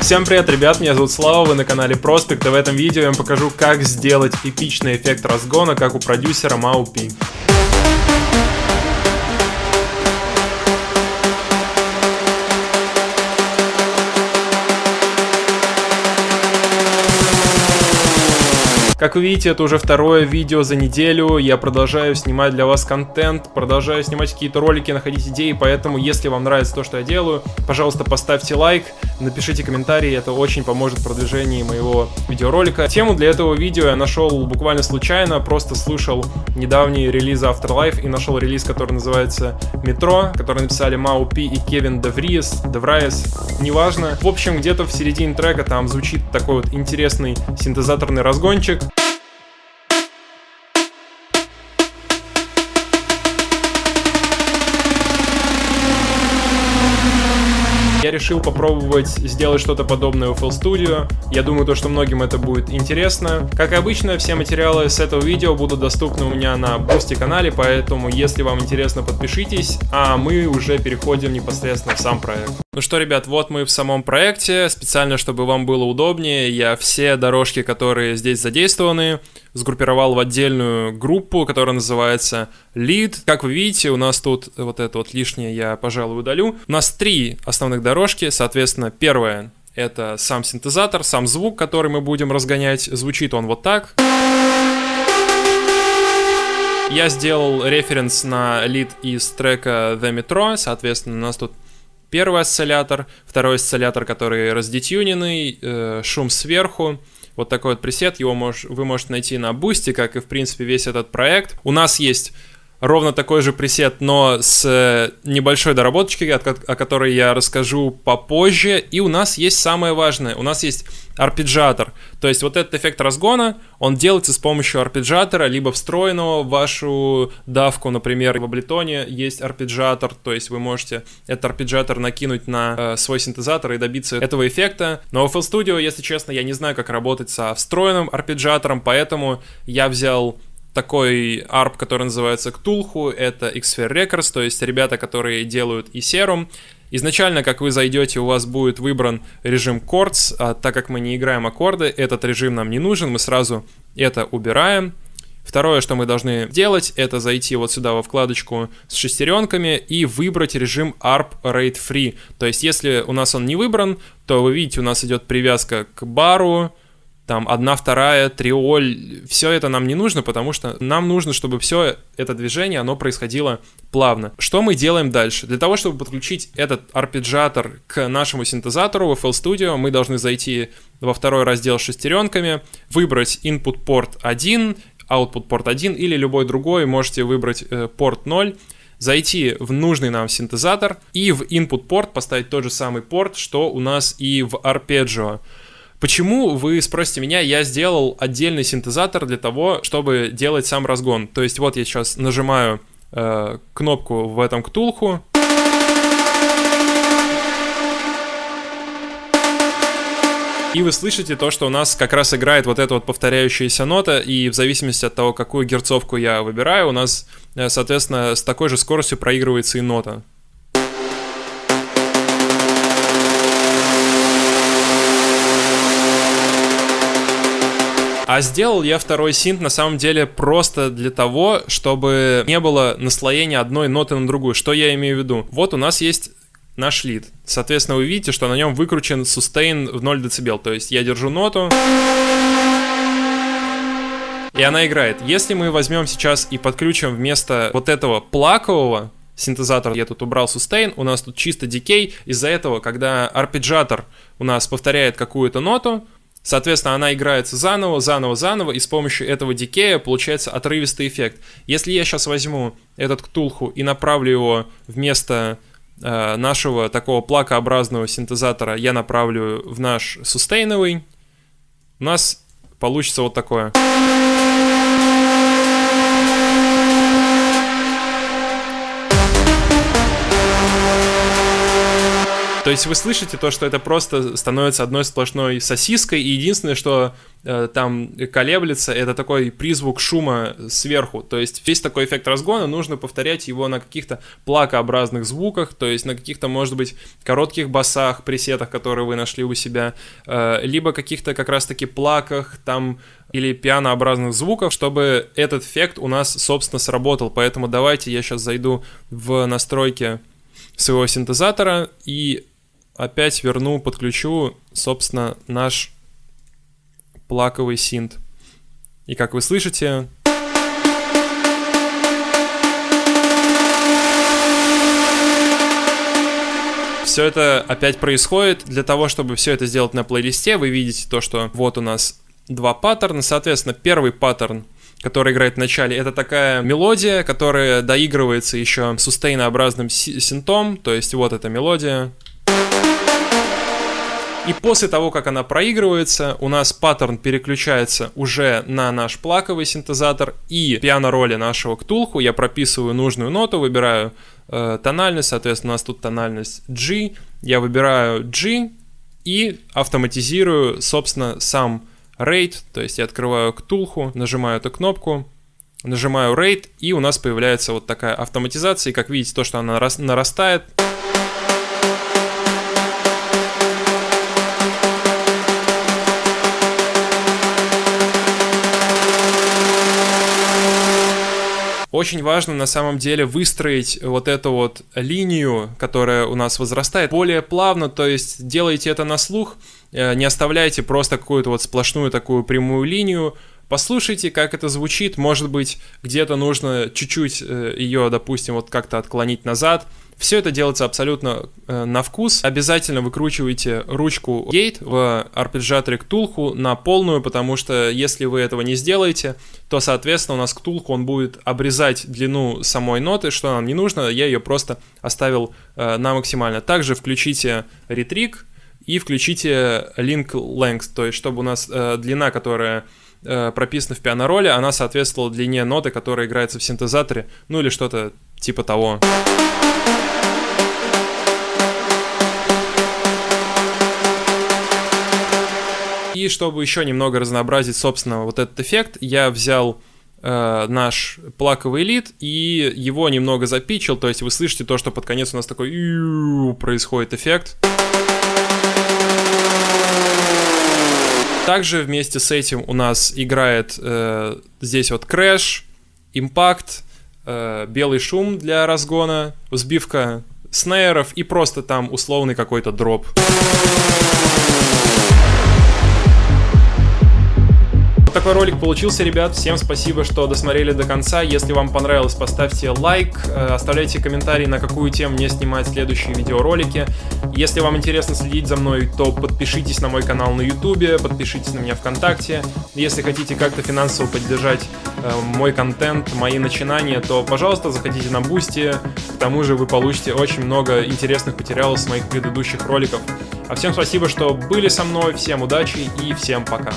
Всем привет, ребят, меня зовут Слава, вы на канале Проспект, и в этом видео я вам покажу, как сделать эпичный эффект разгона, как у продюсера Mau-P. Как вы видите, это уже второе видео за неделю, я продолжаю снимать для вас контент, продолжаю снимать какие-то ролики, находить идеи, поэтому если вам нравится то, что я делаю, пожалуйста, поставьте лайк, напишите комментарий, это очень поможет в продвижении моего видеоролика. Тему для этого видео я нашел буквально случайно, просто слушал недавний релиз Afterlife и нашел релиз, который называется Metro, который написали Mau-P и Кевин Девриес, неважно. В общем, где-то в середине трека там звучит такой вот интересный синтезаторный разгончик. Я решил попробовать сделать что-то подобное в FL Studio. Я думаю, что многим это будет интересно. Как и обычно, все материалы с этого видео будут доступны у меня на Boosty канале, поэтому, если вам интересно, подпишитесь, а мы уже переходим непосредственно в сам проект. Ну что, ребят, вот мы в самом проекте. Специально, чтобы вам было удобнее, я все дорожки, которые здесь задействованы, сгруппировал в отдельную группу, которая называется Lead. Как вы видите, у нас тут вот это вот лишнее я, пожалуй, удалю. У нас три основных дорожки, соответственно, первая — это сам синтезатор, сам звук, который мы будем разгонять. Звучит он вот так. Я сделал референс на лид из трека The Metro, соответственно, у нас тут первый осциллятор, второй осциллятор, который раздетюненный, шум сверху. Вот такой вот пресет, его вы можете найти на Boosty, как и, в принципе, весь этот проект. У нас есть ровно такой же пресет, но с небольшой доработочкой, о которой я расскажу попозже. И у нас есть самое важное, у нас есть арпеджиатор. То есть вот этот эффект разгона, он делается с помощью арпеджиатора, либо встроенного в вашу давку. Например, в Ableton есть арпеджиатор, то есть вы можете этот арпеджиатор накинуть на свой синтезатор и добиться этого эффекта. Но в FL Studio, если честно, я не знаю, как работать со встроенным арпеджиатором, поэтому я взял такой арп, который называется Ктулху, это Xsphere Records, то есть ребята, которые делают и Serum. Изначально, как вы зайдете, у вас будет выбран режим Chords, а так как мы не играем аккорды, этот режим нам не нужен, мы сразу это убираем. Второе, что мы должны делать, это зайти вот сюда во вкладочку с шестеренками и выбрать режим ARP Rate Free. То есть, если у нас он не выбран, то вы видите, у нас идет привязка к бару, там 1/2, триоль, все это нам не нужно, потому что нам нужно, чтобы все это движение, оно происходило плавно. Что мы делаем дальше? Для того, чтобы подключить этот арпеджиатор к нашему синтезатору в FL Studio, мы должны зайти во второй раздел с шестеренками, выбрать Input порт 1, Output порт 1 или любой другой, можете выбрать порт 0, зайти в нужный нам синтезатор и в Input порт поставить тот же самый порт, что у нас и в Arpeggio. Почему, вы спросите меня, я сделал отдельный синтезатор для того, чтобы делать сам разгон. То есть вот я сейчас нажимаю кнопку в этом Ктулху. И вы слышите то, что у нас как раз играет вот эта вот повторяющаяся нота, и в зависимости от того, какую герцовку я выбираю, у нас, соответственно, с такой же скоростью проигрывается и нота. А сделал я второй синт на самом деле просто для того, чтобы не было наслоения одной ноты на другую. Что я имею в виду? Вот у нас есть наш лид. Соответственно, вы видите, что на нем выкручен сустейн в 0 дБ. То есть я держу ноту, и она играет. Если мы возьмем сейчас и подключим вместо вот этого плакового синтезатора, я тут убрал сустейн, у нас тут чисто дикей. Из-за этого, когда арпеджиатор у нас повторяет какую-то ноту, соответственно, она играется заново, и с помощью этого дикея получается отрывистый эффект. Если я сейчас возьму этот Ктулху и направлю его вместо нашего такого плакообразного синтезатора, я направлю в наш сустейновый, у нас получится вот такое. То есть вы слышите то, что это просто становится одной сплошной сосиской, и единственное, что там колеблется, это такой призвук шума сверху. То есть весь такой эффект разгона нужно повторять его на каких-то плакообразных звуках, то есть на каких-то, может быть, коротких басах, пресетах, которые вы нашли у себя, либо каких-то как раз-таки плаках там или пианообразных звуков, чтобы этот эффект у нас, собственно, сработал. Поэтому давайте я сейчас зайду в настройки своего синтезатора и опять подключу, собственно, наш плаковый синт. И как вы слышите, все это опять происходит. Для того, чтобы все это сделать на плейлисте, вы видите то, что вот у нас два паттерна. Соответственно, первый паттерн, который играет в начале, это такая мелодия, которая доигрывается еще сустейнообразным синтом. То есть вот эта мелодия. И после того, как она проигрывается, у нас паттерн переключается уже на наш плаковый синтезатор и пиано-роли нашего Ктулху. Я прописываю нужную ноту, выбираю тональность, соответственно, у нас тут тональность G. Я выбираю G и автоматизирую, собственно, сам рейд. То есть я открываю Ктулху, нажимаю эту кнопку, нажимаю рейд, и у нас появляется вот такая автоматизация. И как видите, то, что она нарастает. Очень важно на самом деле выстроить вот эту вот линию, которая у нас возрастает, более плавно, то есть делайте это на слух, не оставляйте просто какую-то вот сплошную такую прямую линию, послушайте, как это звучит, может быть, где-то нужно чуть-чуть ее, допустим, вот как-то отклонить назад. Все это делается абсолютно на вкус. Обязательно выкручивайте ручку Gate в арпеджиаторе Ктулху на полную, потому что если вы этого не сделаете, то, соответственно, у нас Ктулху он будет обрезать длину самой ноты, что нам не нужно, я ее просто оставил на максимально. Также включите ретрик и включите link length, то есть чтобы у нас длина, которая прописана в пиано-роли, она соответствовала длине ноты, которая играется в синтезаторе, ну или что-то типа того. И чтобы еще немного разнообразить, собственно, вот этот эффект, я взял наш плаковый лид и его немного запичил, то есть вы слышите то, что под конец у нас такой происходит эффект. Также вместе с этим у нас играет здесь вот крэш, импакт, белый шум для разгона, взбивка снейров и просто там условный какой-то дроп. Такой ролик получился, ребят. Всем спасибо, что досмотрели до конца. Если вам понравилось, поставьте лайк, оставляйте комментарий, на какую тему мне снимать следующие видеоролики. Если вам интересно следить за мной, то подпишитесь на мой канал на YouTube, подпишитесь на меня ВКонтакте. Если хотите как-то финансово поддержать мой контент, мои начинания, то, пожалуйста, заходите на Boosty. К тому же вы получите очень много интересных материалов с моих предыдущих роликов. А всем спасибо, что были со мной, всем удачи и всем пока.